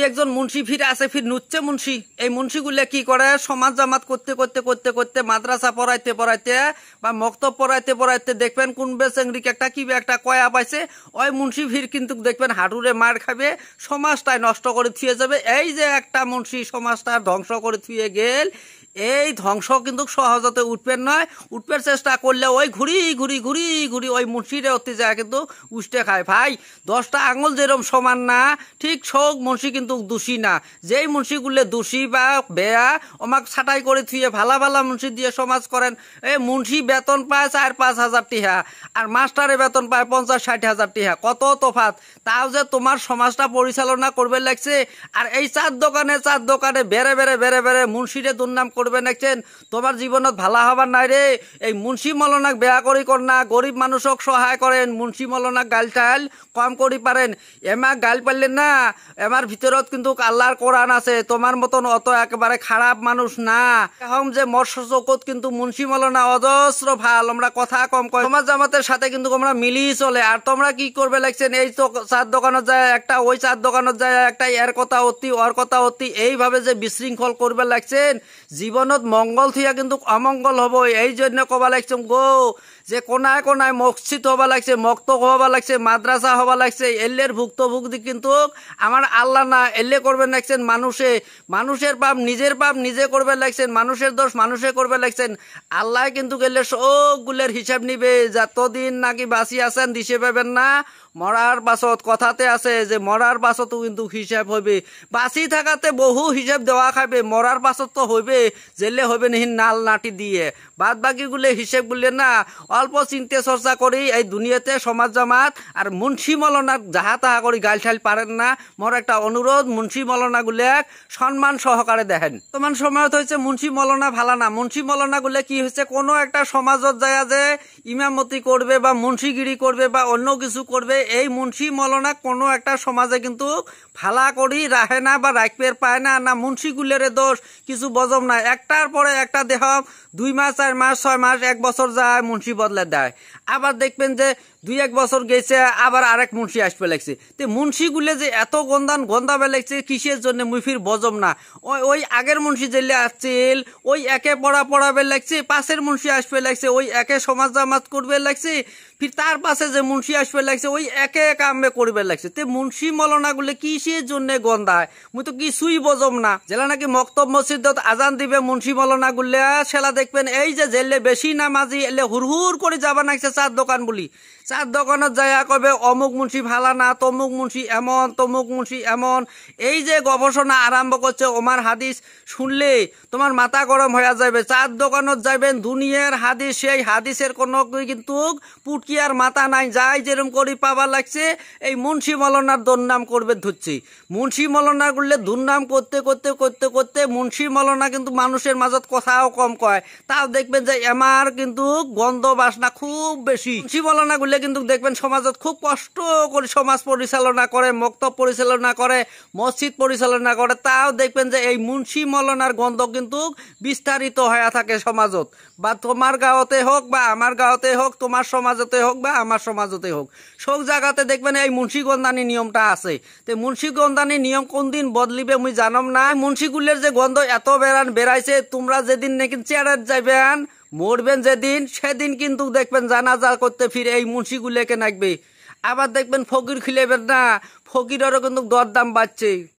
একজন মুন্সি ফির আছে, ফির নুচ্ছে মুন্সি। এই মুন্সিগুলো কি করে, সমাজ জামাত করতে করতে করতে করতে মাদ্রাসা পড়াইতে পড়াইতে বা মক্তব পড়াইতে পড়াইতে দেখবেন কোন বেচেংরিক একটা কি একটা কয়া পাইছে, ওই মুন্সি ফির কিন্তু দেখবেন হাঁটুরে মার খাবে, সমাজটাই নষ্ট করে থুয়ে যাবে। এই যে একটা মুন্সি সমাজটা ধ্বংস করে থুয়ে গেল, এই ধ্বংস কিন্তু সহজতে উঠবেন নয়, উঠবার চেষ্টা করলে ওই ঘুরি ঘুরি ঘুরি ঘুরি ওই মুন্সিরে অতি যায় কিন্তু উষ্টে খায়। ভাই 10টা আঙুল যেরকম সমান না, ঠিক সব মুন্সি কিন্তু দোষী না। যেই মুন্সিগুলো দোষী বা বেয়া আমাক ছাটাই করে থুয়ে ভালা ভালা মুন্সি দিয়ে সমাজ করেন। এই মুন্সি বেতন পায় 4-5 হাজার টিহা, আর মাস্টারে বেতন পায় 50-60 হাজার টিহা, কত তফাত। তাও যে তোমার সমাজটা পরিচালনা করবে লাগছে, আর এই চার দোকানে বেড়ে বেড়ে বেড়ে বেড়ে মুন্সিরে দুর্নাম করবে নাকছেন, তোমার জীবনত ভালা হবার নাই রে। এই মুন্সি মলনাক বেয়া করি কর না, গরিব মানুষক সহায় করেন, মুন্সি মলনাক গাল টাল কম করি পারেন। এমাক গাল পারলেন না, এমার ভিতরত কিন্তু আল্লাহর কোরআন আছে, তোমার মতন অত একেবারে খারাপ মানুষ না। এখন যে মৎস্য চৌকত কিন্তু মুন্সি মলনা অজস্র ভাল, আমরা কথা কম কয়, সমাজ জামাতের সাথে কিন্তু আমরা মিলিয়ে চলে। আর তোমরা কি করবে লাগছেন, এই তো চার দোকানত যায় একটা, ওই চার দোকানত যায় একটা, এর কথা অতি ওর কথা অতি, এইভাবে যে বিশৃঙ্খল করবে লাগছেন, জীবনত মঙ্গল থিয়া কিন্তু অমঙ্গল হব। এই জন্য কবা লাগছে গো, যে কোনায় কোনায় মসজিদ হবা লাগছে, মক্তব হবা লাগছে, মাদ্রাসা হবা লাগছে। এল্লের ভুক্তভোগী কিন্তু আমার আল্লাহ না, এল্লে করবেন লাগছেন মানুষে। মানুষের পাপ নিজে করবে লাগছেন, মানুষের দোষ মানুষে করবে লাগছেন। আল্লাহ কিন্তু গেলে সবগুলোর হিসাব নিবে। যতদিন নাকি বাঁচি আছেন দিশে পাবেন না, মরার পাছত কথাতে আছে যে মরার পাছতো কিন্তু হিসাব হইবে। বাঁচি থাকাতে বহু হিসাব দেওয়া খাবে, মরার পাছত তো হইবে, জেলে হইবে নিহিন নাল নাটি দিয়ে। বাদ বাকিগুলো হিসেবগুলো না অল্প চিন্তা চর্চা করি এই দুনিয়াতে সমাজ জামাত আর মুন্সি মলনাক যাহা তাহা করি গাল ঠাল পারেন না। মোর একটা অনুরোধ, মুন্সি মলনা গুলাক সম্মান সহকারে দেখেন। বর্তমান সময়ত হয়েছে মুন্সি মলনা ভালা না। মুন্সি মলনা গুলো কি হয়েছে, কোনো একটা সমাজত যায় যে ইমামতি করবে বা মুন্সিগিরি করবে বা অন্য কিছু করবে, এই মুন্সি মলনা কোনো একটা সমাজে কিন্তু ভালা করি রাখে না বা রাখবে পায় না। না মুন্সিগুলের দোষ, কিছু বজম না, একটার পরে একটা দেহ 2 মাস 4 মাস 6 মাস 1 বছর যায় মুন্সি বদলে দেয়। আবার দেখবেন যে 2-1 বছর গেছে আবার আরেক মুন্সি আসবে লাগছে। তো মুন্সিগুলো যে এত গন্ধাবে লাগছে কিসের জন্য মুফির বজম না। ওই আগের মুন্সি যেলে আসছিল ওই একে পড়াবে লাগছে, পাশের মুন্সি আসবে লাগছে ওই একে সমাজ জামাত করবে লাগছে, ফির তার পাশে যে মুন্সি আসবে লাগছে ওই একে কামে করবে লাগছে। তে মুন্সি মলনাগুলো কিসের জন্য গন্ধায় মুই তো কিছুই বজম না। জেলা নাকি মক্তব মসজিদত আজান দিবে মুন্সি মলনাগুলো সেলা দেখবেন এই যে জেলে বেশি নামাজি এলে হুর করে যাবা নাকছে চার দোকান বলি, চার দোকানত যাইয়া কবে অমুক মুন্সি ভালা না, তমুক মুন্সি এমন, তমুক মুন্সি এমন। এই যে গবেষণা আরম্ভ করছে ওমার হাদিস শুনলে তোমার মাথা গরম হয়ে যাবে। চার দোকানত যাবেন দুনিয়ার হাদিস, সেই হাদিসের কোনো কিন্তু পুটকি আর মাথা নাই, যাই যেরকম করি পাবা লাগছে এই মুন্সি মলনার দুর্নাম করবে ধরছি। মুন্সি মলনার গুলো দুর্নাম করতে করতে করতে করতে মুন্সি মলনা কিন্তু মানুষের মাঝত কথাও কম কয়, তাও দেখবেন যে আমার কিন্তু গন্ধ বাসনা খুব বেশি। মুন্সি মলনা গুলো কিন্তু দেখবেন সমাজত খুব কষ্ট করে সমাজ পরিচালনা করে, মক্তব পরিচালনা করে, মসজিদ পরিচালনা করে, তাও দেখবেন যে এই মুন্সি মলনার গন্ধ কিন্তু বিস্তারিত হয়ে থাকে সমাজত। বা তোমার গাঁৱতে হোক বা আমার গাঁৱতে হোক, তোমার সমাজতে হোক বা আমার সমাজতে হোক, সব জায়গাতে দেখবেন এই মুন্সি গন্ধানি নিয়মটা আছে। তো মুন্সি গন্ধানি নিয়ম কোন দিন বদলিবে মুই জানম না। মুন্সিগুলের যে গন্ধ এত বেড়াইছে, তোমরা যেদিন নাকি চেয়ারে যাইবেন মরবেন যেদিন, সেদিন কিন্তু দেখবেন জানাজা করতে ফিরে এই মুন্সিগুলোকে নাকবে। আবার দেখবেন ফকির খিলেবেন না, ফকিরেরও কিন্তু দরদাম বাড়ছে।